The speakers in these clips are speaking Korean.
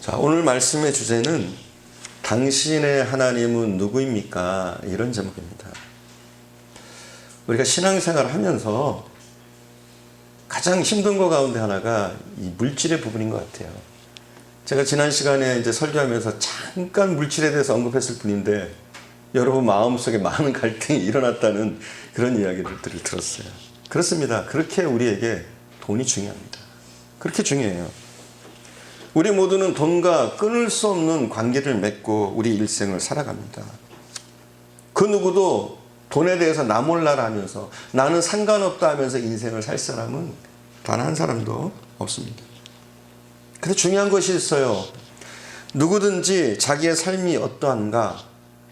자, 오늘 말씀의 주제는 당신의 하나님은 누구입니까? 이런 제목입니다. 우리가 신앙생활을 하면서 가장 힘든 거 가운데 하나가 이 물질의 부분인 것 같아요. 제가 지난 시간에 이제 설교하면서 잠깐 물질에 대해서 언급했을 뿐인데 여러분 마음속에 많은 갈등이 일어났다는 그런 이야기들을 들었어요. 그렇습니다. 그렇게 우리에게 돈이 중요합니다. 그렇게 중요해요. 우리 모두는 돈과 끊을 수 없는 관계를 맺고 우리 일생을 살아갑니다. 그 누구도 돈에 대해서 나 몰라라 하면서 나는 상관없다 하면서 인생을 살 사람은 단 한 사람도 없습니다. 근데 중요한 것이 있어요. 누구든지 자기의 삶이 어떠한가,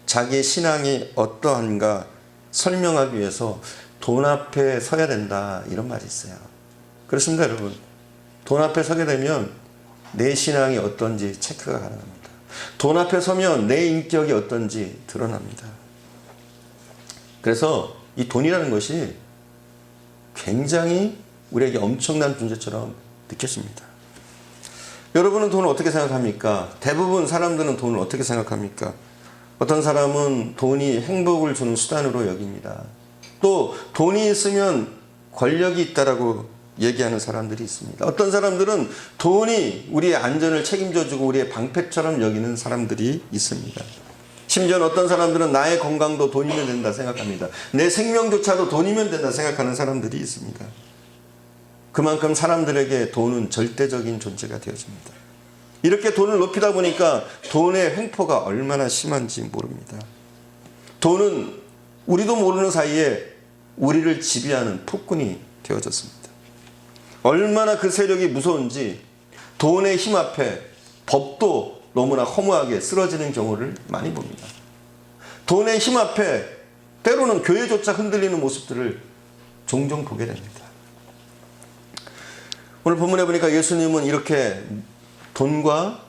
자기의 신앙이 어떠한가 설명하기 위해서 돈 앞에 서야 된다, 이런 말이 있어요. 그렇습니다, 여러분. 돈 앞에 서게 되면 내 신앙이 어떤지 체크가 가능합니다. 돈 앞에 서면 내 인격이 어떤지 드러납니다. 그래서 이 돈이라는 것이 굉장히 우리에게 엄청난 존재처럼 느껴집니다. 여러분은 돈을 어떻게 생각합니까? 대부분 사람들은 돈을 어떻게 생각합니까? 어떤 사람은 돈이 행복을 주는 수단으로 여깁니다. 또 돈이 있으면 권력이 있다라고 얘기하는 사람들이 있습니다. 어떤 사람들은 돈이 우리의 안전을 책임져주고 우리의 방패처럼 여기는 사람들이 있습니다. 심지어는 어떤 사람들은 나의 건강도 돈이면 된다 생각합니다. 내 생명조차도 돈이면 된다 생각하는 사람들이 있습니다. 그만큼 사람들에게 돈은 절대적인 존재가 되어집니다. 이렇게 돈을 높이다 보니까 돈의 횡포가 얼마나 심한지 모릅니다. 돈은 우리도 모르는 사이에 우리를 지배하는 폭군이 되어졌습니다. 얼마나 그 세력이 무서운지 돈의 힘 앞에 법도 너무나 허무하게 쓰러지는 경우를 많이 봅니다. 돈의 힘 앞에 때로는 교회조차 흔들리는 모습들을 종종 보게 됩니다. 오늘 본문에 보니까 예수님은 이렇게 돈과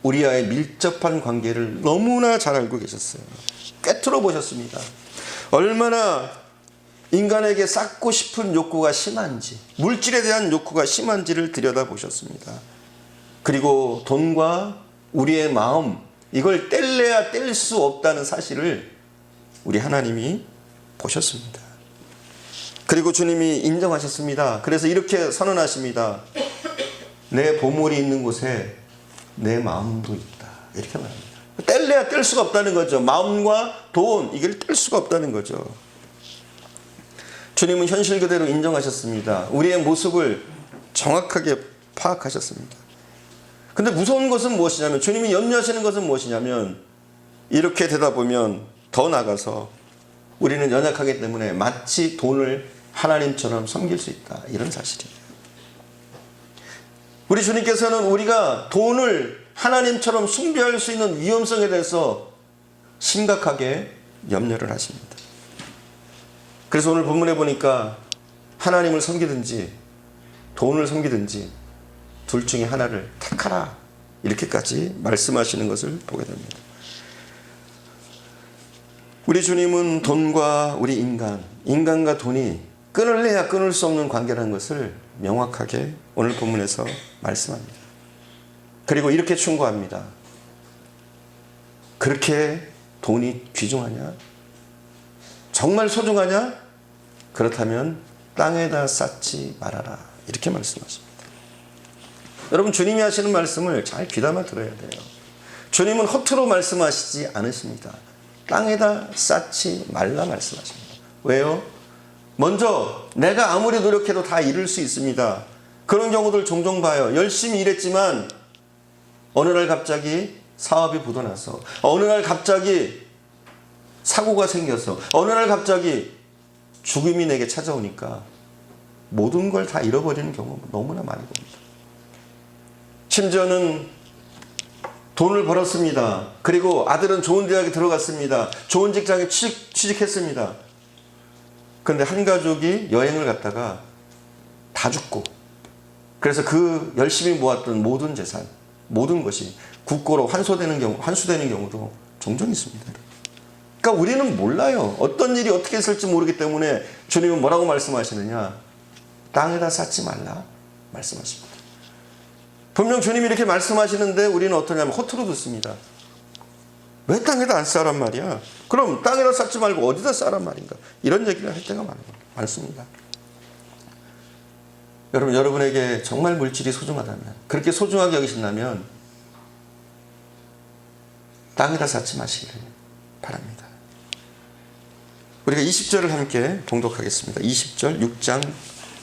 우리와의 밀접한 관계를 너무나 잘 알고 계셨어요. 꿰뚫어 보셨습니다. 얼마나 인간에게 쌓고 싶은 욕구가 심한지, 물질에 대한 욕구가 심한지를 들여다보셨습니다. 그리고 돈과 우리의 마음, 이걸 뗄래야 뗄 수 없다는 사실을 우리 하나님이 보셨습니다. 그리고 주님이 인정하셨습니다. 그래서 이렇게 선언하십니다. 내 보물이 있는 곳에 내 마음도 있다, 이렇게 말합니다. 뗄래야 뗄 수가 없다는 거죠. 마음과 돈, 이걸 뗄 수가 없다는 거죠. 주님은 현실 그대로 인정하셨습니다. 우리의 모습을 정확하게 파악하셨습니다. 근데 무서운 것은 무엇이냐면, 주님이 염려하시는 것은 무엇이냐면, 이렇게 되다 보면 더 나가서 우리는 연약하기 때문에 마치 돈을 하나님처럼 섬길 수 있다, 이런 사실이에요. 우리 주님께서는 우리가 돈을 하나님처럼 숭배할 수 있는 위험성에 대해서 심각하게 염려를 하십니다. 그래서 오늘 본문에 보니까 하나님을 섬기든지 돈을 섬기든지 둘 중에 하나를 택하라, 이렇게까지 말씀하시는 것을 보게 됩니다. 우리 주님은 돈과 우리 인간과 돈이 끊을래야 끊을 수 없는 관계라는 것을 명확하게 오늘 본문에서 말씀합니다. 그리고 이렇게 충고합니다. 그렇게 돈이 귀중하냐? 정말 소중하냐? 그렇다면 땅에다 쌓지 말아라, 이렇게 말씀하십니다. 여러분, 주님이 하시는 말씀을 잘 귀담아 들어야 돼요. 주님은 허투루 말씀하시지 않으십니다. 땅에다 쌓지 말라 말씀하십니다. 왜요? 먼저 내가 아무리 노력해도 다 이룰 수 있습니다. 그런 경우들 종종 봐요. 열심히 일했지만 어느 날 갑자기 사업이 부도나서, 어느 날 갑자기 사고가 생겨서, 어느 날 갑자기 죽음이 내게 찾아오니까 모든 걸 다 잃어버리는 경우 너무나 많이 봅니다. 심지어는 돈을 벌었습니다. 그리고 아들은 좋은 대학에 들어갔습니다. 좋은 직장에 취직했습니다. 그런데 한 가족이 여행을 갔다가 다 죽고, 그래서 그 열심히 모았던 모든 재산, 모든 것이 국고로 환수되는 경우도 종종 있습니다. 그러니까 우리는 몰라요. 어떤 일이 어떻게 있을지 모르기 때문에 주님은 뭐라고 말씀하시느냐? 땅에다 쌓지 말라 말씀하십니다. 분명 주님이 이렇게 말씀하시는데 우리는 어떠냐면 허투루 듣습니다. 왜 땅에다 안 쌓으란 말이야? 그럼 땅에다 쌓지 말고 어디다 쌓으란 말인가? 이런 얘기를 할 때가 많습니다. 여러분, 여러분에게 정말 물질이 소중하다면, 그렇게 소중하게 여기신다면 땅에다 쌓지 마시기를 바랍니다. 우리가 20절을 함께 봉독하겠습니다. 20절, 6장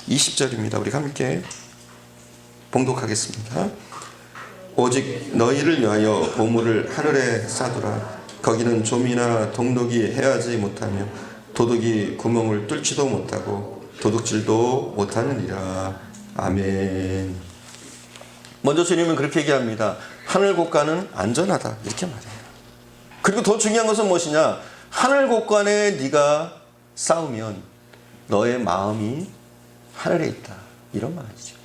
20절입니다. 우리가 함께 봉독하겠습니다. 오직 너희를 위하여 보물을 하늘에 쌓두라. 거기는 좀이나 동독이 해하지 못하며 도둑이 구멍을 뚫지도 못하고 도둑질도 못하느니라. 아멘. 먼저 주님은 그렇게 얘기합니다. 하늘 곳간은 안전하다, 이렇게 말해요. 그리고 더 중요한 것은 무엇이냐? 하늘 곳간에 네가 쌓으면 너의 마음이 하늘에 있다, 이런 말이죠.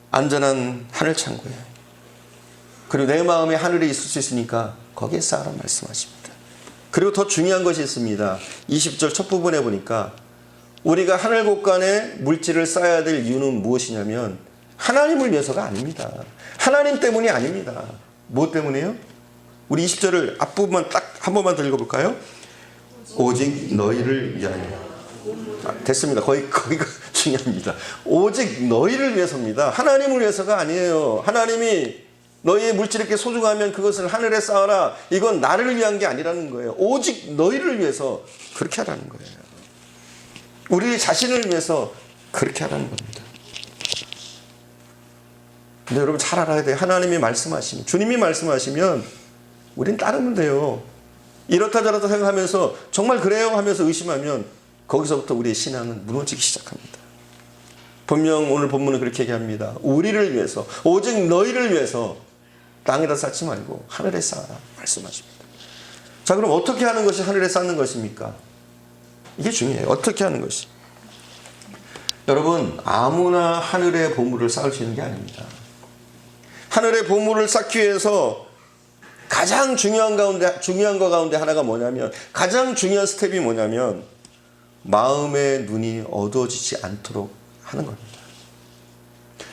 안전한 하늘 창고에, 그리고 내 마음이 하늘에 있을 수 있으니까 거기에 쌓으라 말씀하십니다. 그리고 더 중요한 것이 있습니다. 20절 첫 부분에 보니까 우리가 하늘 곳간에 물질을 쌓아야 될 이유는 무엇이냐면 하나님을 위해서가 아닙니다. 하나님 때문이 아닙니다. 무엇 때문에요? 우리 20절을 앞부분만 딱 한 번만 더 읽어볼까요? 오직 너희를 위하여. 됐습니다. 거기가 중요합니다. 오직 너희를 위해서입니다. 하나님을 위해서가 아니에요. 하나님이 너희의 물질이 이렇게 소중하면 그것을 하늘에 쌓아라, 이건 나를 위한 게 아니라는 거예요. 오직 너희를 위해서 그렇게 하라는 거예요. 우리 자신을 위해서 그렇게 하라는 겁니다. 근데 여러분 잘 알아야 돼요. 하나님이 말씀하시면, 주님이 말씀하시면 우린 따르면 돼요. 이렇다 저렇다 생각하면서 정말 그래요 하면서 의심하면 거기서부터 우리의 신앙은 무너지기 시작합니다. 분명 오늘 본문은 그렇게 얘기합니다. 우리를 위해서, 오직 너희를 위해서 땅에다 쌓지 말고 하늘에 쌓아라 말씀하십니다. 자, 그럼 어떻게 하는 것이 하늘에 쌓는 것입니까? 이게 중요해요. 어떻게 하는 것이. 여러분, 아무나 하늘에 보물을 쌓을 수 있는 게 아닙니다. 하늘에 보물을 쌓기 위해서 가장 중요한 거 가운데 하나가 뭐냐면, 가장 중요한 스텝이 뭐냐면 마음의 눈이 어두워지지 않도록 하는 겁니다.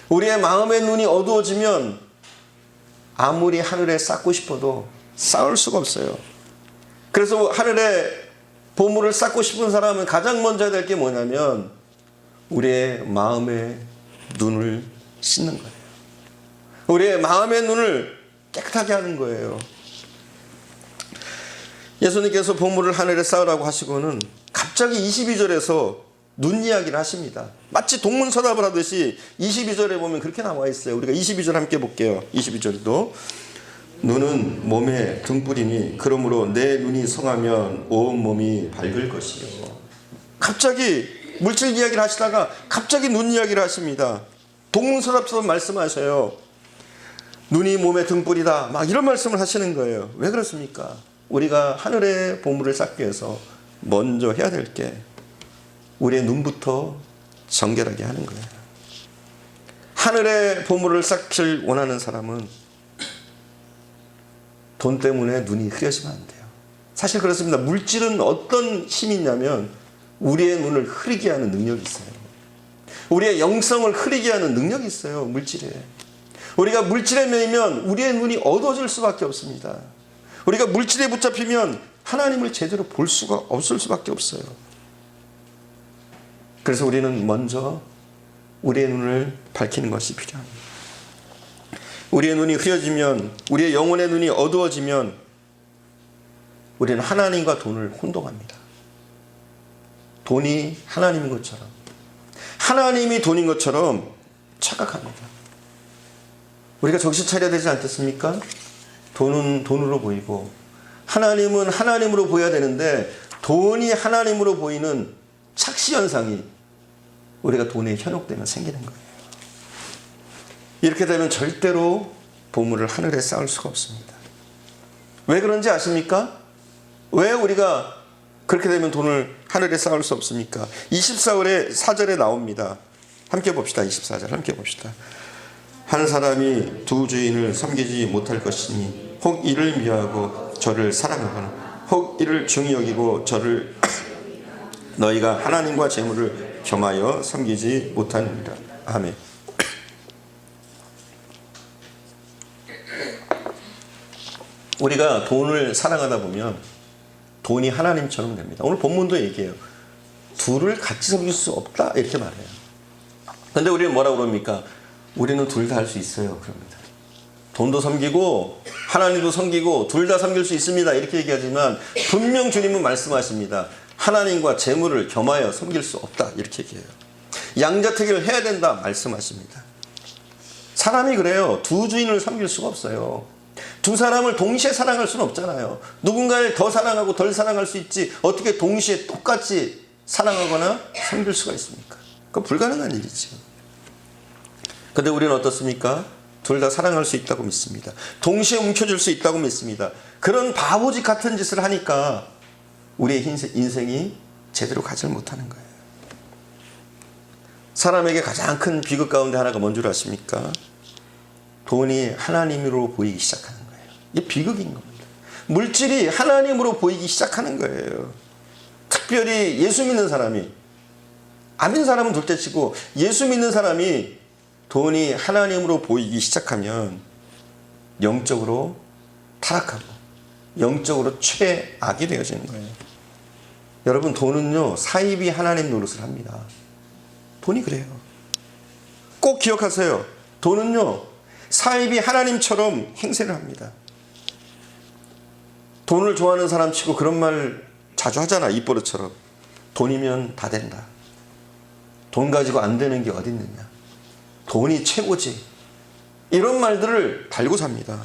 우리의 마음의 눈이 어두워지면 아무리 하늘에 쌓고 싶어도 쌓을 수가 없어요. 그래서 하늘에 보물을 쌓고 싶은 사람은 가장 먼저 해야 될 게 뭐냐면 우리의 마음의 눈을 씻는 거예요. 우리의 마음의 눈을 깨끗하게 하는 거예요. 예수님께서 보물을 하늘에 쌓으라고 하시고는 갑자기 22절에서 눈 이야기를 하십니다. 마치 동문서답을 하듯이 22절에 보면 그렇게 나와 있어요. 우리가 22절 함께 볼게요. 22절도 눈은 몸의 등불이니 그러므로 내 눈이 성하면 온 몸이 밝을 것이요. 갑자기 물질 이야기를 하시다가 갑자기 눈 이야기를 하십니다. 동문서답처럼 말씀하셔요. 눈이 몸의 등불이다, 막 이런 말씀을 하시는 거예요. 왜 그렇습니까? 우리가 하늘의 보물을 쌓기 위해서 먼저 해야 될 게 우리의 눈부터 정결하게 하는 거예요. 하늘의 보물을 쌓길 원하는 사람은 돈 때문에 눈이 흐려지면 안 돼요. 사실 그렇습니다. 물질은 어떤 힘이 있냐면 우리의 눈을 흐리게 하는 능력이 있어요. 우리의 영성을 흐리게 하는 능력이 있어요. 물질에. 우리가 물질에 매이면 우리의 눈이 어두워질 수밖에 없습니다. 우리가 물질에 붙잡히면 하나님을 제대로 볼 수가 없을 수밖에 없어요. 그래서 우리는 먼저 우리의 눈을 밝히는 것이 필요합니다. 우리의 눈이 흐려지면, 우리의 영혼의 눈이 어두워지면 우리는 하나님과 돈을 혼동합니다. 돈이 하나님인 것처럼, 하나님이 돈인 것처럼 착각합니다. 우리가 정신 차려야 되지 않겠습니까? 돈은 돈으로 보이고 하나님은 하나님으로 보여야 되는데 돈이 하나님으로 보이는 착시현상이 우리가 돈에 현혹되면 생기는 거예요. 이렇게 되면 절대로 보물을 하늘에 쌓을 수가 없습니다. 왜 그런지 아십니까? 왜 우리가 그렇게 되면 돈을 하늘에 쌓을 수 없습니까? 24절에 나옵니다. 함께 봅시다. 24절 함께 봅시다. 한 사람이 두 주인을 섬기지 못할 것이니 혹 이를 미워하고 저를 사랑하거나 혹 이를 중히 여기고 저를 너희가 하나님과 재물을 겸하여 섬기지 못하느니라. 아멘. 우리가 돈을 사랑하다 보면 돈이 하나님처럼 됩니다. 오늘 본문도 얘기해요. 둘을 같이 섬길 수 없다 이렇게 말해요. 근데 우리는 뭐라고 그럽니까? 우리는 둘 다 할 수 있어요. 그럽니다. 돈도 섬기고 하나님도 섬기고 둘 다 섬길 수 있습니다. 이렇게 얘기하지만 분명 주님은 말씀하십니다. 하나님과 재물을 겸하여 섬길 수 없다. 이렇게 얘기해요. 양자택일을 해야 된다 말씀하십니다. 사람이 그래요. 두 주인을 섬길 수가 없어요. 두 사람을 동시에 사랑할 수는 없잖아요. 누군가를 더 사랑하고 덜 사랑할 수 있지 어떻게 동시에 똑같이 사랑하거나 섬길 수가 있습니까? 그건 불가능한 일이죠. 근데 우리는 어떻습니까? 둘 다 사랑할 수 있다고 믿습니다. 동시에 움켜줄 수 있다고 믿습니다. 그런 바보짓 같은 짓을 하니까 우리의 인생이 제대로 가지 못하는 거예요. 사람에게 가장 큰 비극 가운데 하나가 뭔 줄 아십니까? 돈이 하나님으로 보이기 시작하는 거예요. 이게 비극인 겁니다. 물질이 하나님으로 보이기 시작하는 거예요. 특별히 예수 믿는 사람이, 안 믿는 사람은 둘째치고 예수 믿는 사람이 돈이 하나님으로 보이기 시작하면 영적으로 타락하고 영적으로 최악이 되어지는 거예요. 여러분, 돈은요 사입이 하나님 노릇을 합니다. 돈이 그래요. 꼭 기억하세요. 돈은요 사입이 하나님처럼 행세를 합니다. 돈을 좋아하는 사람 치고 그런 말 자주 하잖아. 입버릇처럼. 돈이면 다 된다. 돈 가지고 안 되는 게 어디 있느냐. 돈이 최고지. 이런 말들을 달고 삽니다.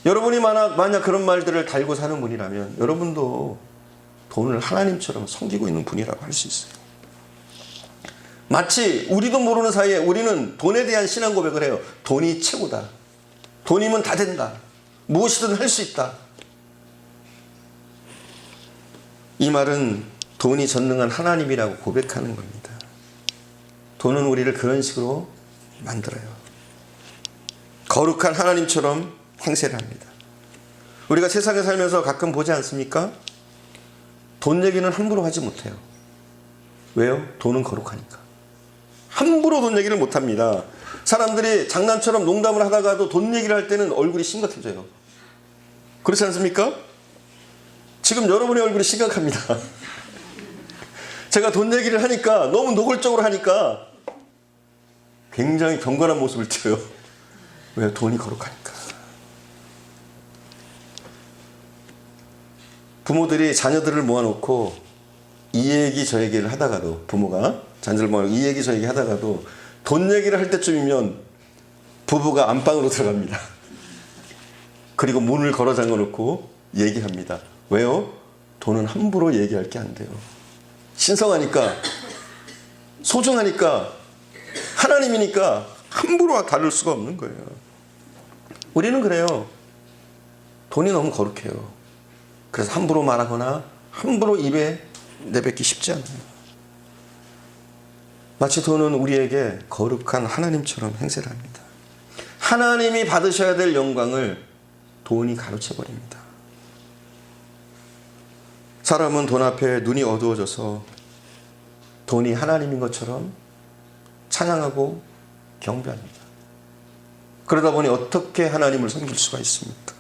여러분이 만약 그런 말들을 달고 사는 분이라면 여러분도 돈을 하나님처럼 섬기고 있는 분이라고 할 수 있어요. 마치 우리도 모르는 사이에 우리는 돈에 대한 신앙 고백을 해요. 돈이 최고다. 돈이면 다 된다. 무엇이든 할 수 있다. 이 말은 돈이 전능한 하나님이라고 고백하는 겁니다. 돈은 우리를 그런 식으로 만들어요. 거룩한 하나님처럼 행세를 합니다. 우리가 세상에 살면서 가끔 보지 않습니까? 돈 얘기는 함부로 하지 못해요. 왜요? 돈은 거룩하니까. 함부로 돈 얘기를 못합니다. 사람들이 장난처럼 농담을 하다가도 돈 얘기를 할 때는 얼굴이 심각해져요. 그렇지 않습니까? 지금 여러분의 얼굴이 심각합니다. 제가 돈 얘기를 하니까 너무 노골적으로 하니까 굉장히 경건한 모습을 띄어요. 왜? 돈이 거룩하니까. 부모들이 자녀들을 모아놓고 이 얘기 저 얘기를 하다가도, 부모가 자녀들을 모아놓고 이 얘기 저 얘기 하다가도 돈 얘기를 할 때쯤이면 부부가 안방으로 들어갑니다. 그리고 문을 걸어 잠궈놓고 얘기합니다. 왜요? 돈은 함부로 얘기할 게 안 돼요. 신성하니까, 소중하니까, 하나님이니까 함부로 다룰 수가 없는 거예요. 우리는 그래요. 돈이 너무 거룩해요. 그래서 함부로 말하거나 함부로 입에 내뱉기 쉽지 않아요. 마치 돈은 우리에게 거룩한 하나님처럼 행세를 합니다. 하나님이 받으셔야 될 영광을 돈이 가로채버립니다. 사람은 돈 앞에 눈이 어두워져서 돈이 하나님인 것처럼 찬양하고 경배합니다. 그러다 보니 어떻게 하나님을 섬길 수가 있습니까?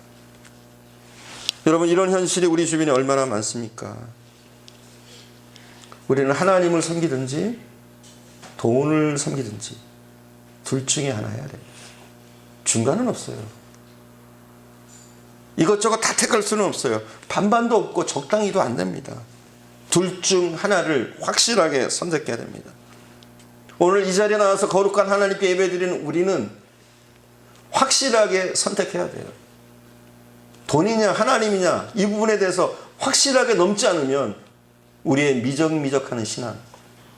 여러분, 이런 현실이 우리 주변에 얼마나 많습니까? 우리는 하나님을 섬기든지 돈을 섬기든지 둘 중에 하나 해야 됩니다. 중간은 없어요. 이것저것 다 택할 수는 없어요. 반반도 없고 적당히도 안 됩니다. 둘 중 하나를 확실하게 선택해야 됩니다. 오늘 이 자리에 나와서 거룩한 하나님께 예배드리는 우리는 확실하게 선택해야 돼요. 돈이냐 하나님이냐 이 부분에 대해서 확실하게 넘지 않으면 우리의 미적미적하는 신앙,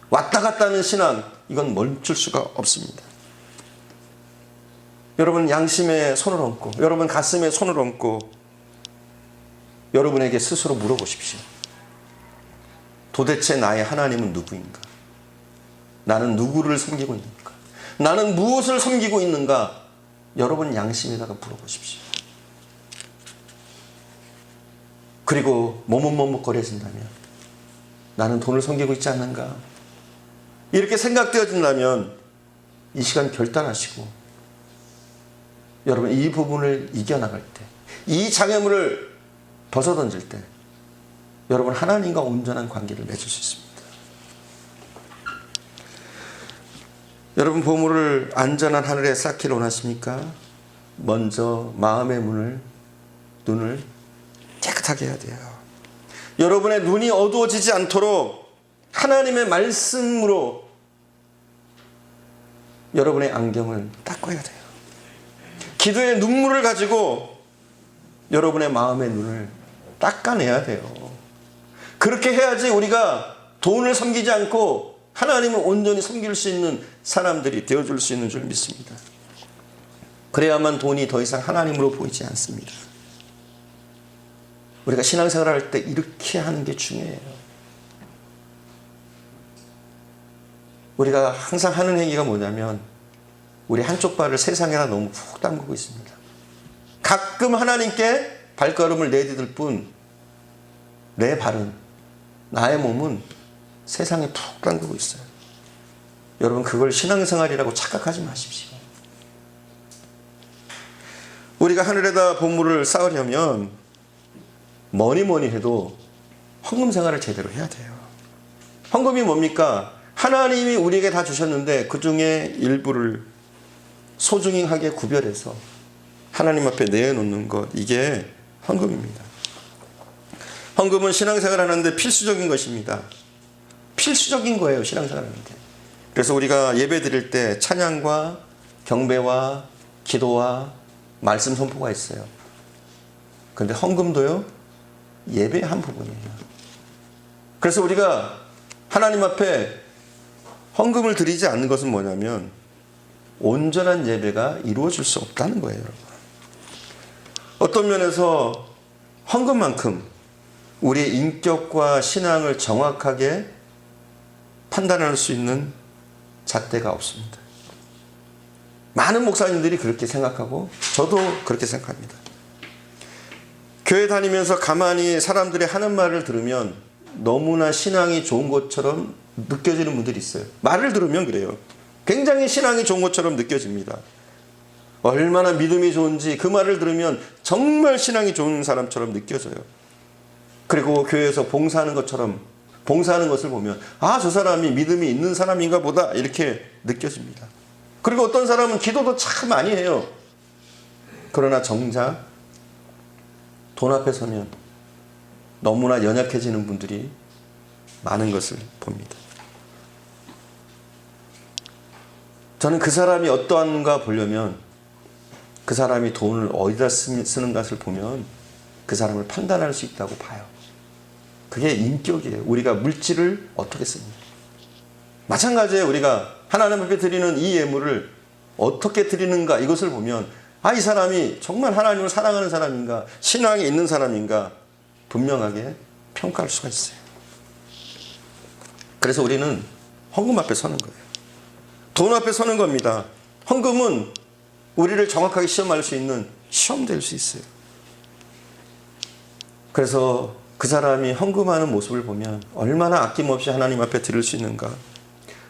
왔다 갔다 하는 신앙, 이건 멈출 수가 없습니다. 여러분 양심에 손을 얹고, 여러분 가슴에 손을 얹고 여러분에게 스스로 물어보십시오. 도대체 나의 하나님은 누구인가? 나는 누구를 섬기고 있는가? 나는 무엇을 섬기고 있는가? 여러분 양심에다가 물어보십시오. 그리고 머뭇머뭇거려진다면 나는 돈을 섬기고 있지 않는가? 이렇게 생각되어진다면 이 시간 결단하시고 여러분 이 부분을 이겨나갈 때, 이 장애물을 벗어던질 때 여러분 하나님과 온전한 관계를 맺을 수 있습니다. 여러분 보물을 안전한 하늘에 쌓기를 원하십니까? 먼저 마음의 눈을 깨끗하게 해야 돼요. 여러분의 눈이 어두워지지 않도록 하나님의 말씀으로 여러분의 안경을 닦아야 돼요. 기도의 눈물을 가지고 여러분의 마음의 눈을 닦아내야 돼요. 그렇게 해야지 우리가 돈을 섬기지 않고 하나님을 온전히 섬길 수 있는 사람들이 되어줄 수 있는 줄 믿습니다. 그래야만 돈이 더 이상 하나님으로 보이지 않습니다. 우리가 신앙생활을 할 때 이렇게 하는 게 중요해요. 우리가 항상 하는 행위가 뭐냐면 우리 한쪽 발을 세상에다 너무 푹 담그고 있습니다. 가끔 하나님께 발걸음을 내디딜 뿐 내 발은, 나의 몸은 세상에 푹 담그고 있어요. 여러분 그걸 신앙생활이라고 착각하지 마십시오. 우리가 하늘에다 보물을 쌓으려면 뭐니 해도 헌금 생활을 제대로 해야 돼요. 헌금이 뭡니까? 하나님이 우리에게 다 주셨는데 그 중에 일부를 소중하게 구별해서 하나님 앞에 내놓는 것, 이게 헌금입니다. 헌금은 신앙생활 하는데 필수적인 것입니다. 필수적인 거예요, 신앙생활 하는데. 그래서 우리가 예배 드릴 때 찬양과 경배와 기도와 말씀 선포가 있어요. 그런데 헌금도요, 예배의 한 부분이에요. 그래서 우리가 하나님 앞에 헌금을 드리지 않는 것은 뭐냐면 온전한 예배가 이루어질 수 없다는 거예요, 여러분. 어떤 면에서 헌금만큼 우리의 인격과 신앙을 정확하게 판단할 수 있는 잣대가 없습니다. 많은 목사님들이 그렇게 생각하고 저도 그렇게 생각합니다. 교회 다니면서 가만히 사람들이 하는 말을 들으면 너무나 신앙이 좋은 것처럼 느껴지는 분들이 있어요. 말을 들으면 그래요. 굉장히 신앙이 좋은 것처럼 느껴집니다. 얼마나 믿음이 좋은지 그 말을 들으면 정말 신앙이 좋은 사람처럼 느껴져요. 그리고 교회에서 봉사하는 것을 보면 저 사람이 믿음이 있는 사람인가 보다 이렇게 느껴집니다. 그리고 어떤 사람은 기도도 참 많이 해요. 그러나 정작 돈 앞에 서면 너무나 연약해지는 분들이 많은 것을 봅니다. 저는 그 사람이 어떠한가 보려면 그 사람이 돈을 어디다 쓰는 것을 보면 그 사람을 판단할 수 있다고 봐요. 그게 인격이에요. 우리가 물질을 어떻게 씁니까? 마찬가지예요. 우리가 하나님 앞에 드리는 이 예물을 어떻게 드리는가, 이것을 보면 이 사람이 정말 하나님을 사랑하는 사람인가, 신앙이 있는 사람인가 분명하게 평가할 수가 있어요. 그래서 우리는 헌금 앞에 서는 거예요. 돈 앞에 서는 겁니다. 헌금은 우리를 정확하게 시험할 수 있는 시험될 수 있어요. 그래서 그 사람이 헌금하는 모습을 보면 얼마나 아낌없이 하나님 앞에 드릴 수 있는가,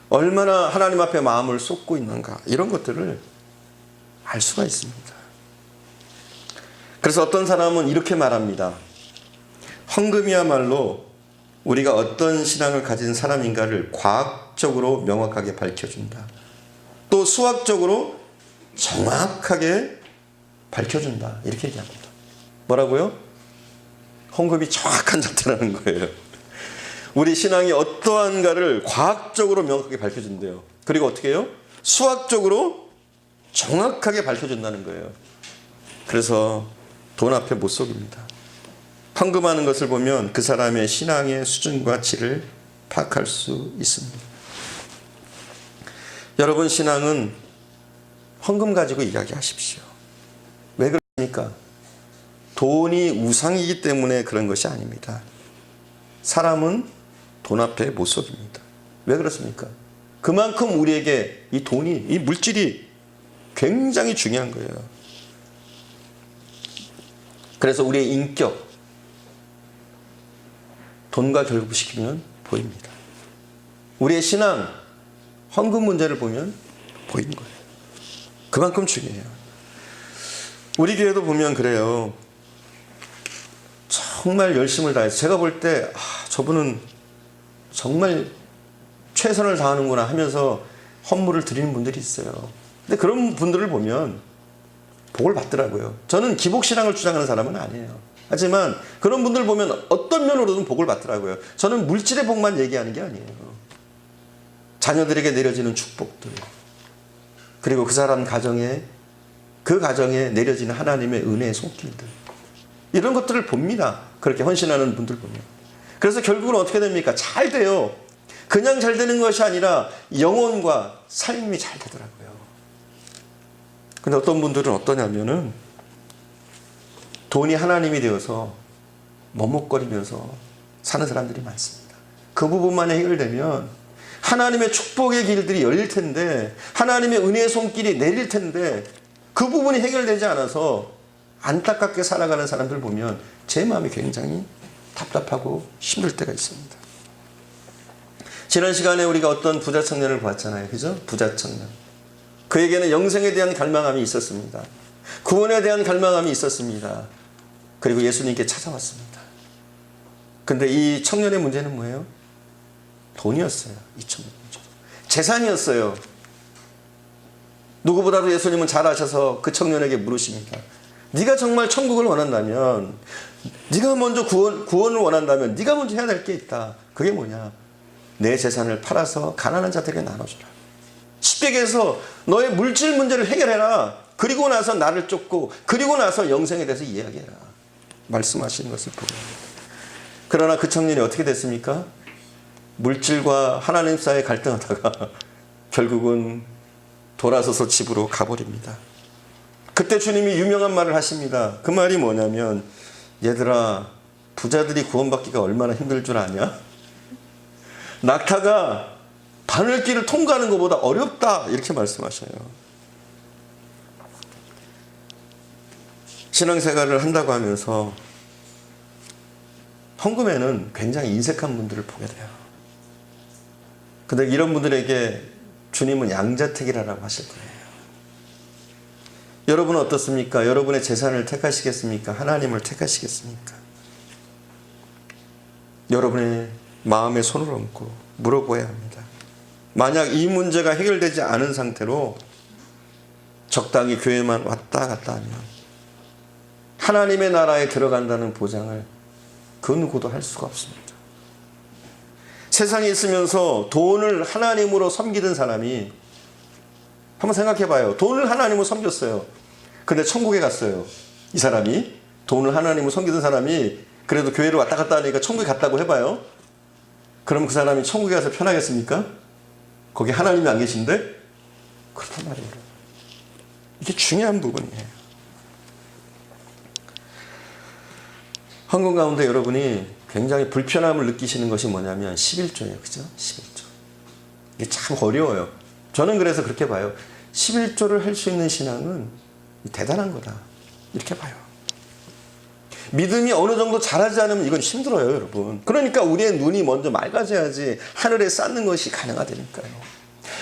얼마나 하나님 앞에 마음을 쏟고 있는가, 이런 것들을 알 수가 있습니다. 그래서 어떤 사람은 이렇게 말합니다. 헌금이야말로 우리가 어떤 신앙을 가진 사람인가를 과학적으로 명확하게 밝혀준다. 또 수학적으로 정확하게 밝혀준다. 이렇게 얘기합니다. 뭐라고요? 헌금이 정확한 잣대라는 거예요. 우리 신앙이 어떠한가를 과학적으로 명확하게 밝혀준대요. 그리고 어떻게 해요? 수학적으로 정확하게 밝혀준다는 거예요. 그래서 돈 앞에 못 속입니다. 헌금하는 것을 보면 그 사람의 신앙의 수준과 질을 파악할 수 있습니다. 여러분, 신앙은 헌금 가지고 이야기하십시오. 왜 그렇습니까? 돈이 우상이기 때문에 그런 것이 아닙니다. 사람은 돈 앞에 못 속입니다. 왜 그렇습니까? 그만큼 우리에게 이 돈이, 이 물질이 굉장히 중요한 거예요. 그래서 우리의 인격, 돈과 결부시키면 보입니다. 우리의 신앙, 헌금 문제를 보면 보이는 거예요. 그만큼 중요해요. 우리 교회도 보면 그래요. 정말 열심을 다해서 제가 볼 때 저분은 정말 최선을 다하는구나 하면서 헌물을 드리는 분들이 있어요. 근데 그런 분들을 보면 복을 받더라고요. 저는 기복신앙을 주장하는 사람은 아니에요. 하지만 그런 분들 보면 어떤 면으로든 복을 받더라고요. 저는 물질의 복만 얘기하는 게 아니에요. 자녀들에게 내려지는 축복들, 그리고 그 사람 가정에, 그 가정에 내려지는 하나님의 은혜의 손길들, 이런 것들을 봅니다. 그렇게 헌신하는 분들 보면. 그래서 결국은 어떻게 됩니까? 잘 돼요. 그냥 잘 되는 것이 아니라 영혼과 삶이 잘 되더라고요. 근데 어떤 분들은 어떠냐면은 돈이 하나님이 되어서 머뭇거리면서 사는 사람들이 많습니다. 그 부분만 해결되면 하나님의 축복의 길들이 열릴 텐데, 하나님의 은혜의 손길이 내릴 텐데, 그 부분이 해결되지 않아서 안타깝게 살아가는 사람들 보면 제 마음이 굉장히 답답하고 힘들 때가 있습니다. 지난 시간에 우리가 어떤 부자 청년을 보았잖아요. 그죠? 부자 청년. 그에게는 영생에 대한 갈망함이 있었습니다. 구원에 대한 갈망함이 있었습니다. 그리고 예수님께 찾아왔습니다. 근데 이 청년의 문제는 뭐예요? 돈이었어요. 이 청년의 문제. 재산이었어요. 누구보다도 예수님은 잘 아셔서 그 청년에게 물으십니다. 네가 정말 천국을 원한다면, 네가 먼저 구원을 원한다면 네가 먼저 해야 될 게 있다. 그게 뭐냐? 내 재산을 팔아서 가난한 자들에게 나눠주라. 쉽게 얘기해서 너의 물질 문제를 해결해라. 그리고 나서 나를 쫓고, 그리고 나서 영생에 대해서 이야기해라. 말씀하시는 것을 보고. 그러나 그 청년이 어떻게 됐습니까? 물질과 하나님 사이에 갈등하다가 결국은 돌아서서 집으로 가버립니다. 그때 주님이 유명한 말을 하십니다. 그 말이 뭐냐면, 얘들아, 부자들이 구원받기가 얼마나 힘들 줄 아냐? 낙타가 바늘길을 통과하는 것보다 어렵다, 이렇게 말씀하셔요. 신앙생활을 한다고 하면서 헌금에는 굉장히 인색한 분들을 보게 돼요. 근데 이런 분들에게 주님은 양자택일하라고 하실 거예요. 여러분은 어떻습니까? 여러분의 재산을 택하시겠습니까? 하나님을 택하시겠습니까? 여러분의 마음에 손을 얹고 물어보아야 합니다. 만약 이 문제가 해결되지 않은 상태로 적당히 교회만 왔다 갔다 하면 하나님의 나라에 들어간다는 보장을 그 누구도 할 수가 없습니다. 세상에 있으면서 돈을 하나님으로 섬기던 사람이, 한번 생각해 봐요. 돈을 하나님으로 섬겼어요. 근데 천국에 갔어요. 이 사람이 돈을 하나님으로 섬기던 사람이 그래도 교회를 왔다 갔다 하니까 천국에 갔다고 해봐요. 그럼 그 사람이 천국에 가서 편하겠습니까? 거기 하나님이 안 계신데? 그렇단 말이에요. 이게 중요한 부분이에요. 헌금 가운데 여러분이 굉장히 불편함을 느끼시는 것이 뭐냐면 11조예요. 그죠? 11조. 이게 참 어려워요. 저는 그래서 그렇게 봐요. 11조를 할 수 있는 신앙은 대단한 거다. 이렇게 봐요. 믿음이 어느 정도 자라지 않으면 이건 힘들어요, 여러분. 그러니까 우리의 눈이 먼저 맑아져야지 하늘에 쌓는 것이 가능하다니까요.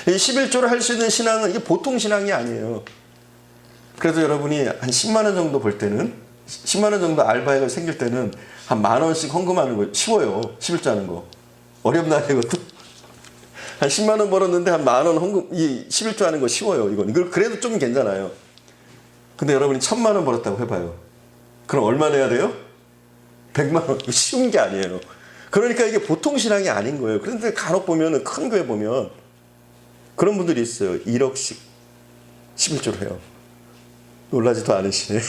이 11조를 할 수 있는 신앙은 이게 보통 신앙이 아니에요. 그래도 여러분이 한 10만 원 정도 벌 때는, 10만 원 정도 알바가 생길 때는 한 10,000원씩 헌금하는 거 쉬워요. 11조 하는 거. 어렵나요, 이것도? 한 10만 원 벌었는데 한 10,000원 헌금, 이 11조 하는 거 쉬워요, 이건. 그래도 좀 괜찮아요. 근데 여러분이 1,000만 원 벌었다고 해봐요. 그럼 얼마 내야 돼요? 100만 원. 쉬운 게 아니에요. 그러니까 이게 보통 신앙이 아닌 거예요. 그런데 간혹 보면은, 큰 교회 보면 그런 분들이 있어요. 1억씩 11조를 해요. 놀라지도 않으시네.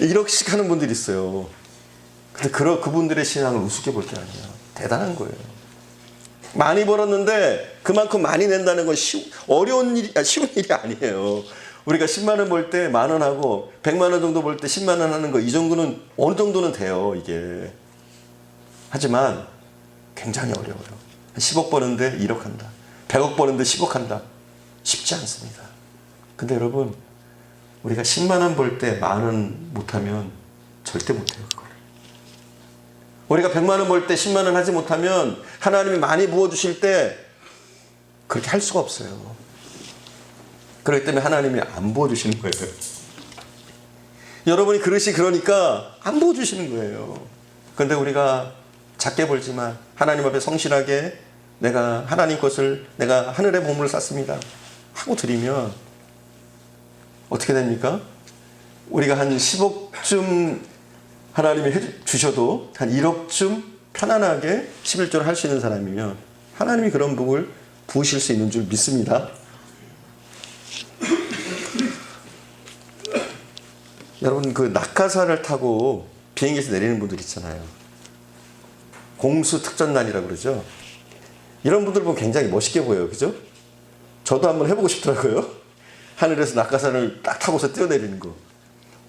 1억씩 하는 분들이 있어요. 근데 그분들의 신앙을 우습게 볼 게 아니에요. 대단한 거예요. 많이 벌었는데 그만큼 많이 낸다는 건 쉬운 일이 아니에요. 우리가 10만 원 벌 때 10,000원 하고 100만 원 정도 벌 때 10만 원 하는 거, 이 정도는 어느 정도는 돼요, 이게. 하지만 굉장히 어려워요. 10억 버는데 1억 한다. 100억 버는데 10억 한다. 쉽지 않습니다. 근데 여러분, 우리가 10만 원 벌 때 10,000원 못하면 절대 못해요, 그걸. 우리가 100만 원 벌 때 10만 원 하지 못하면 하나님이 많이 부어주실 때 그렇게 할 수가 없어요. 그렇기 때문에 하나님이 안 부어주시는 거예요. 여러분이 그릇이 그러니까 안 부어주시는 거예요. 그런데 우리가 작게 벌지만 하나님 앞에 성실하게 내가 하나님 것을 내가 하늘의 보물을 쌌습니다 하고 드리면 어떻게 됩니까? 우리가 한 10억쯤 하나님이 주셔도 한 1억쯤 편안하게 11조를 할 수 있는 사람이면 하나님이 그런 복을 부으실 수 있는 줄 믿습니다. 여러분, 그 낙하산을 타고 비행기에서 내리는 분들 있잖아요. 공수 특전단이라고 그러죠. 이런 분들 보면 굉장히 멋있게 보여요. 그죠? 저도 한번 해보고 싶더라고요. 하늘에서 낙하산을 딱 타고서 뛰어내리는 거.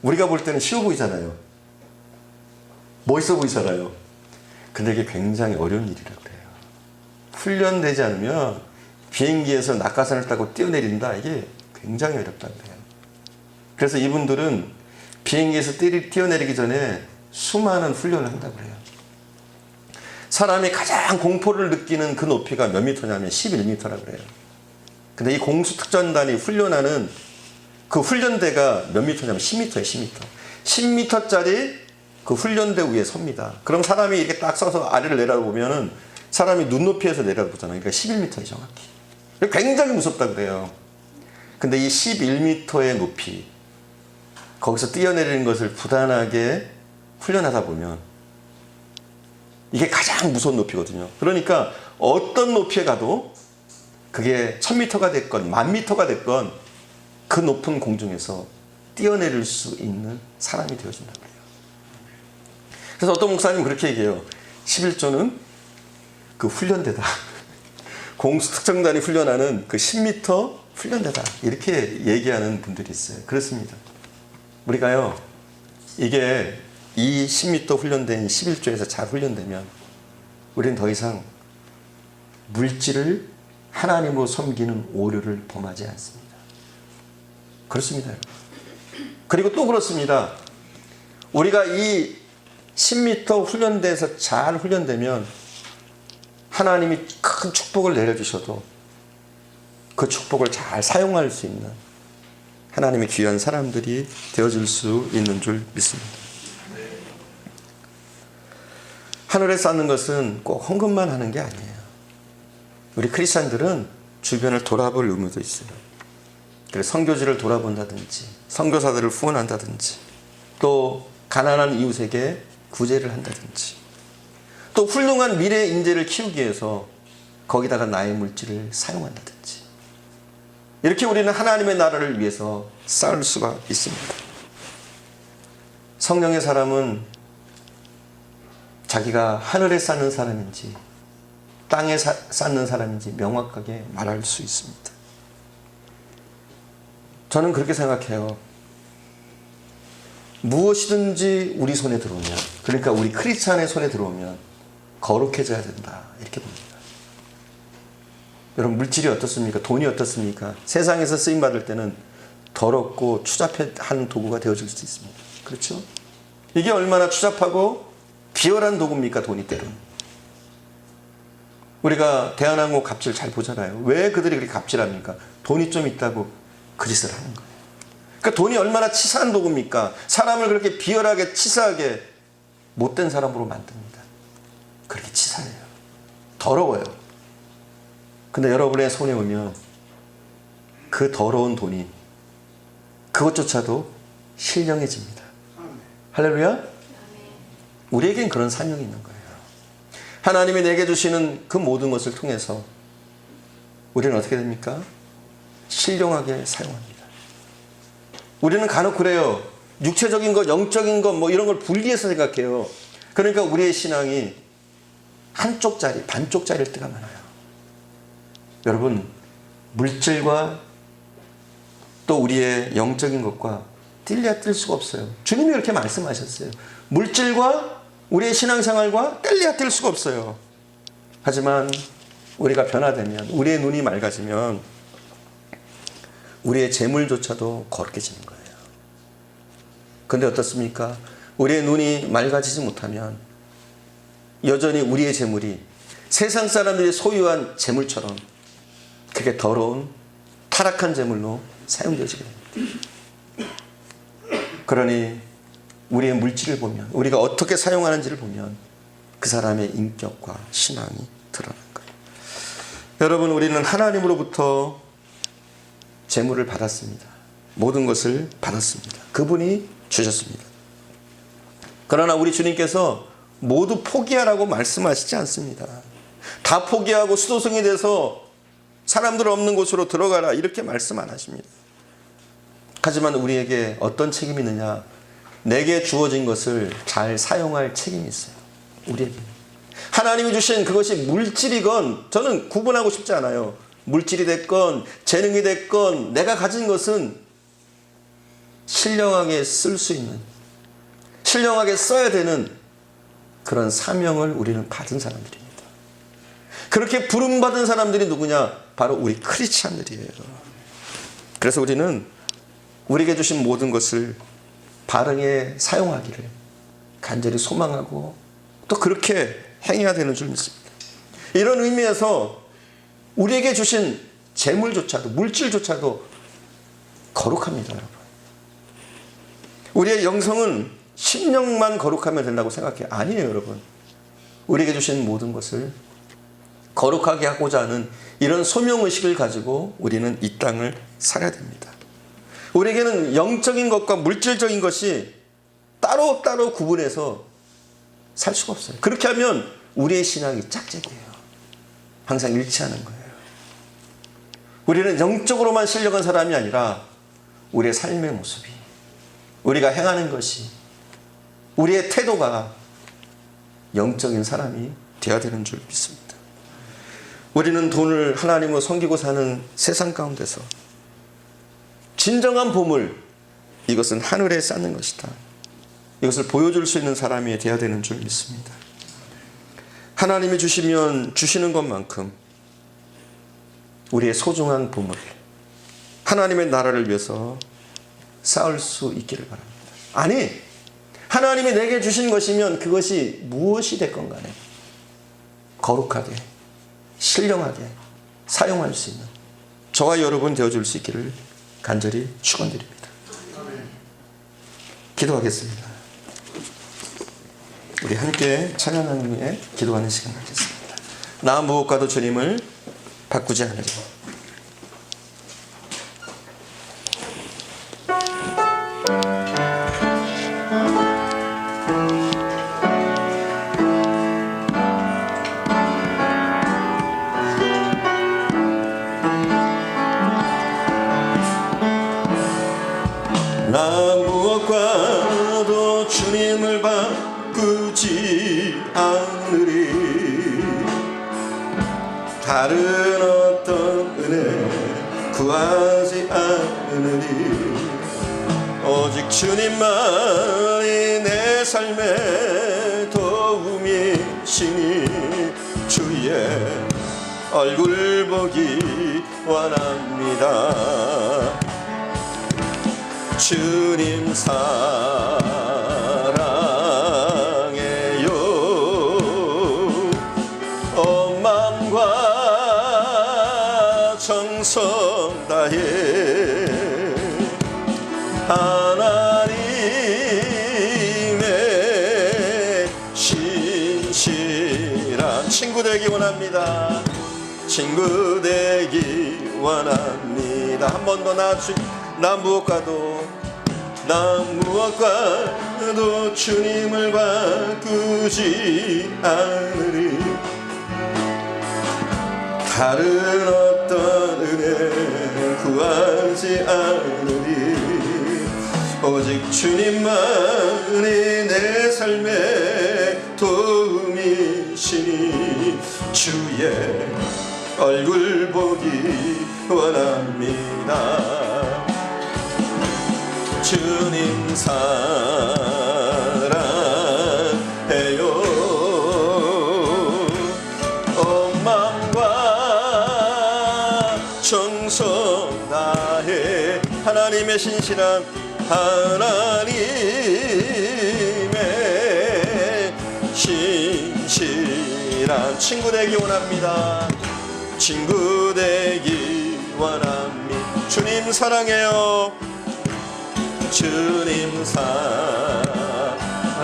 우리가 볼 때는 쉬워 보이잖아요. 멋있어 보이잖아요. 근데 이게 굉장히 어려운 일이라고 그래요. 훈련되지 않으면 비행기에서 낙하산을 타고 뛰어내린다. 이게 굉장히 어렵다고 그래요. 그래서 이분들은 비행기에서 뛰어내리기 전에 수많은 훈련을 한다고 그래요. 사람이 가장 공포를 느끼는 그 높이가 몇 미터냐면 11m라고 그래요. 근데 이 공수특전단이 훈련하는 그 훈련대가 몇 미터냐면 10m예요, 10m. 10m짜리 그 훈련대 위에 섭니다. 그럼 사람이 이렇게 딱 서서 아래를 내려다보면은 사람이 눈높이에서 내려다보잖아요. 그러니까 11m예요, 정확히. 굉장히 무섭다고 그래요. 근데 이 11m의 높이, 거기서 뛰어내리는 것을 부단하게 훈련하다 보면 이게 가장 무서운 높이거든요. 그러니까 어떤 높이에 가도 그게 1000m가 됐건 10,000m가 됐건 그 높은 공중에서 뛰어내릴 수 있는 사람이 되어준다고 해요. 그래서 어떤 목사님은 그렇게 얘기해요. 11조는 그 훈련대다. 공수특전단이 훈련하는 그 10m 훈련대다. 이렇게 얘기하는 분들이 있어요. 그렇습니다. 우리가요, 이게 이 10m 훈련된 11조에서 잘 훈련되면 우리는 더 이상 물질을 하나님으로 섬기는 오류를 범하지 않습니다. 그렇습니다, 여러분. 그리고 또 그렇습니다. 우리가 이 10m 훈련대에서 잘 훈련되면 하나님이 큰 축복을 내려주셔도 그 축복을 잘 사용할 수 있는 하나님의 귀한 사람들이 되어줄 수 있는 줄 믿습니다. 하늘에 쌓는 것은 꼭 헌금만 하는 게 아니에요. 우리 크리스찬들은 주변을 돌아볼 의무도 있어요. 그래서 선교지를 돌아본다든지 선교사들을 후원한다든지 또 가난한 이웃에게 구제를 한다든지 또 훌륭한 미래 인재를 키우기 위해서 거기다가 나의 물질을 사용한다든지 이렇게 우리는 하나님의 나라를 위해서 쌓을 수가 있습니다. 성령의 사람은 자기가 하늘에 쌓는 사람인지 땅에 쌓는 사람인지 명확하게 말할 수 있습니다. 저는 그렇게 생각해요. 무엇이든지 우리 손에 들어오면, 그러니까 우리 크리스찬의 손에 들어오면 거룩해져야 된다, 이렇게 봅니다. 여러분, 물질이 어떻습니까? 돈이 어떻습니까? 세상에서 쓰임받을 때는 더럽고 추잡한 도구가 되어질 수 있습니다. 그렇죠? 이게 얼마나 추잡하고 비열한 도구입니까? 돈이 때로는. 우리가 대한항공 갑질 잘 보잖아요. 왜 그들이 그렇게 갑질합니까? 돈이 좀 있다고 그 짓을 하는 거예요. 그러니까 돈이 얼마나 치사한 도구입니까? 사람을 그렇게 비열하게 치사하게 못된 사람으로 만듭니다. 그렇게 치사해요. 더러워요. 근데 여러분의 손에 오면 그 더러운 돈이 그것조차도 신령해집니다. 할렐루야? 우리에겐 그런 사명이 있는 거예요. 하나님이 내게 주시는 그 모든 것을 통해서 우리는 어떻게 됩니까? 신령하게 사용합니다. 우리는 간혹 그래요. 육체적인 것, 영적인 것, 뭐 이런 걸 분리해서 생각해요. 그러니까 우리의 신앙이 한쪽짜리, 반쪽짜리일 때가 많아요. 여러분, 물질과 또 우리의 영적인 것과 뗄래야 뗄 수가 없어요. 주님이 그렇게 말씀하셨어요. 물질과 우리의 신앙생활과 뗄래야 뗄 수가 없어요. 하지만 우리가 변화되면, 우리의 눈이 맑아지면 우리의 재물조차도 거룩해지는 거예요. 그런데 어떻습니까? 우리의 눈이 맑아지지 못하면 여전히 우리의 재물이 세상 사람들이 소유한 재물처럼 그게 더러운 타락한 재물로 사용되어지게 됩니다. 그러니 우리의 물질을 보면, 우리가 어떻게 사용하는지를 보면 그 사람의 인격과 신앙이 드러나는 거예요. 여러분, 우리는 하나님으로부터 재물을 받았습니다. 모든 것을 받았습니다. 그분이 주셨습니다. 그러나 우리 주님께서 모두 포기하라고 말씀하시지 않습니다. 다 포기하고 수도승이 돼서 사람들 없는 곳으로 들어가라, 이렇게 말씀 안 하십니다. 하지만 우리에게 어떤 책임이 있느냐? 내게 주어진 것을 잘 사용할 책임이 있어요. 우리에게. 하나님이 주신 그것이 물질이건, 저는 구분하고 싶지 않아요. 물질이 됐건 재능이 됐건 내가 가진 것은 신령하게 쓸 수 있는, 신령하게 써야 되는 그런 사명을 우리는 받은 사람들입니다. 그렇게 부름받은 사람들이 누구냐? 바로 우리 크리스찬들이에요. 그래서 우리는 우리에게 주신 모든 것을 바르게 사용하기를 간절히 소망하고 또 그렇게 행해야 되는 줄 믿습니다. 이런 의미에서 우리에게 주신 재물조차도, 물질조차도 거룩합니다, 여러분. 우리의 영성은 심령만 거룩하면 된다고 생각해요. 아니에요, 여러분. 우리에게 주신 모든 것을 거룩하게 하고자 하는 이런 소명의식을 가지고 우리는 이 땅을 살아야 됩니다. 우리에게는 영적인 것과 물질적인 것이 따로따로 구분해서 살 수가 없어요. 그렇게 하면 우리의 신앙이 짝짝이에요. 항상 일치하는 거예요. 우리는 영적으로만 신령한 사람이 아니라 우리의 삶의 모습이, 우리가 행하는 것이, 우리의 태도가 영적인 사람이 되어야 되는 줄 믿습니다. 우리는 돈을 하나님으로 섬기고 사는 세상 가운데서 진정한 보물, 이것은 하늘에 쌓는 것이다, 이것을 보여줄 수 있는 사람이 되어야 되는 줄 믿습니다. 하나님이 주시면 주시는 것만큼 우리의 소중한 보물, 하나님의 나라를 위해서 쌓을 수 있기를 바랍니다. 아니, 하나님이 내게 주신 것이면 그것이 무엇이 됐건 간에 거룩하게, 신령하게 사용할 수 있는 저와 여러분 되어줄 수 있기를 간절히 축원드립니다. 기도하겠습니다. 우리 함께 찬양하는 후에 기도하는 시간 갖겠습니다. 나 무엇과도 주님을 바꾸지 않으리. 나 무엇과도 주님을 바꾸지 않으리. 다른 어떤 은혜 구하지 않으리. 오직 주님만이 내 삶의 도움이시니 주의 얼굴 보기 원합니다. 주님 사랑해요. 온 마음과 정성 다해 하나님의 신실한 친구 되기 원합니다. 친구 되기 원합니다. 한 번 더 나 무엇과도 주님을 바꾸지 않으리. 다른 어떤 은혜 구하지 않으리. 오직 주님만이 내 삶의 도움이시니 주의 얼굴 보기 원합니다. 주님 사랑해요. 온 마음과 정성 다해 하나님의 신실한 하나님의 신실한 친구 되기 원합니다. 친구 되기 원합니다. 주님 사랑해요. 주님 사랑해요.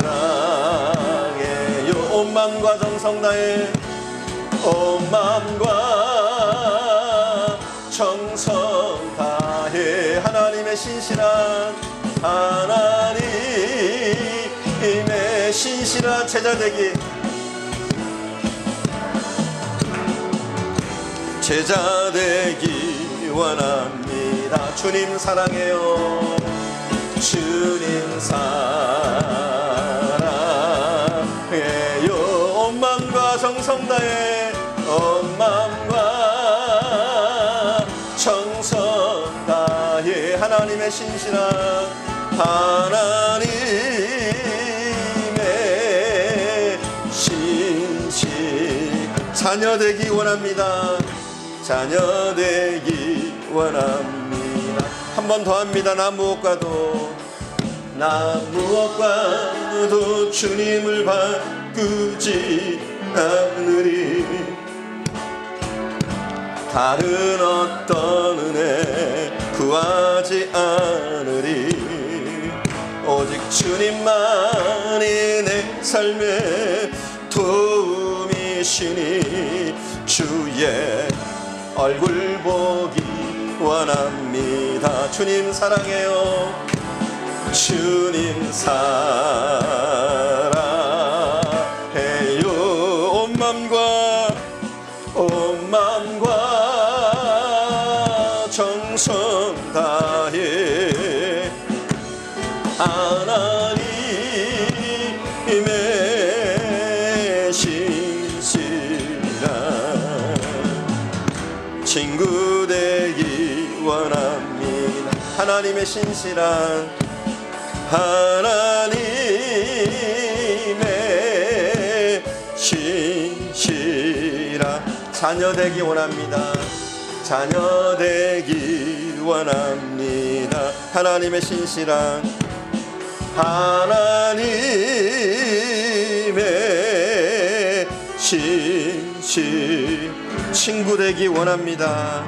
사랑해요. 온 맘과 정성 다해 온 맘과 정성 다해 하나님의 신실한 하나님의 신실한 제자 되기 원합니다. 주님 사랑해요. 주님 사랑해요. 온 맘과 정성 다해 온 맘과 정성 다해 하나님의 신실한 하나님의 신실 자녀 되기 원합니다. 자녀 되기 원합니다. 한 번 더 합니다. 나 무엇과도 주님을 바꾸지 않으리. 다른 어떤 은혜 구하지 않으리. 오직 주님만이 내 삶의 도움이시니 주의 얼굴 보기 원합니다. 주님 사랑해요. 주님 사랑해요. 온 맘과 정성 다해 하나님의 신실한 친구 되기 원합니다. 하나님의 신실한 하나님의 신실한 자녀 되기 원합니다. 자녀 되기 원합니다. 하나님의 신실한 하나님의 신실 친구 되기 원합니다.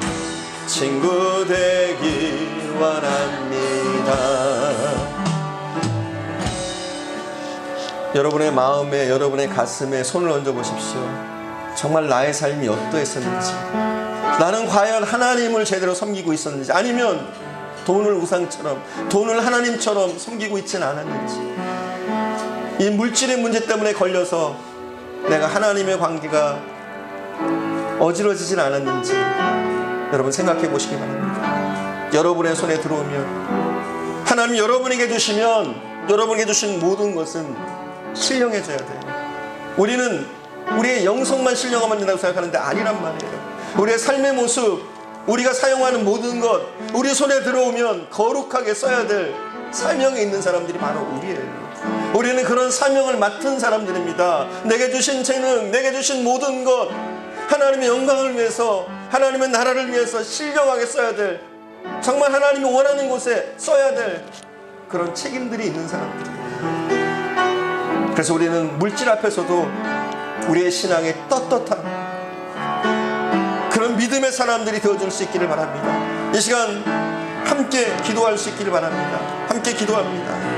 친구 되기 원합니다. 여러분의 마음에 여러분의 가슴에 손을 얹어 보십시오. 정말 나의 삶이 어떠했었는지, 나는 과연 하나님을 제대로 섬기고 있었는지, 아니면 돈을 우상처럼, 돈을 하나님처럼 섬기고 있지는 않았는지, 이 물질의 문제 때문에 걸려서 내가 하나님의 관계가 어지러지진 않았는지 여러분 생각해 보시기 바랍니다. 여러분의 손에 들어오면, 하나님 여러분에게 주시면, 여러분에게 주신 모든 것은 신령해져야 돼요. 우리는 우리의 영성만 신령하면 된다고 생각하는데 아니란 말이에요. 우리의 삶의 모습, 우리가 사용하는 모든 것, 우리 손에 들어오면 거룩하게 써야 될 사명에 있는 사람들이 바로 우리예요. 우리는 그런 사명을 맡은 사람들입니다. 내게 주신 재능, 내게 주신 모든 것, 하나님의 영광을 위해서, 하나님의 나라를 위해서 신령하게 써야 될, 정말 하나님이 원하는 곳에 써야 될 그런 책임들이 있는 사람들이에요. 그래서 우리는 물질 앞에서도 우리의 신앙이 떳떳한 그런 믿음의 사람들이 되어줄 수 있기를 바랍니다. 이 시간 함께 기도할 수 있기를 바랍니다. 함께 기도합니다.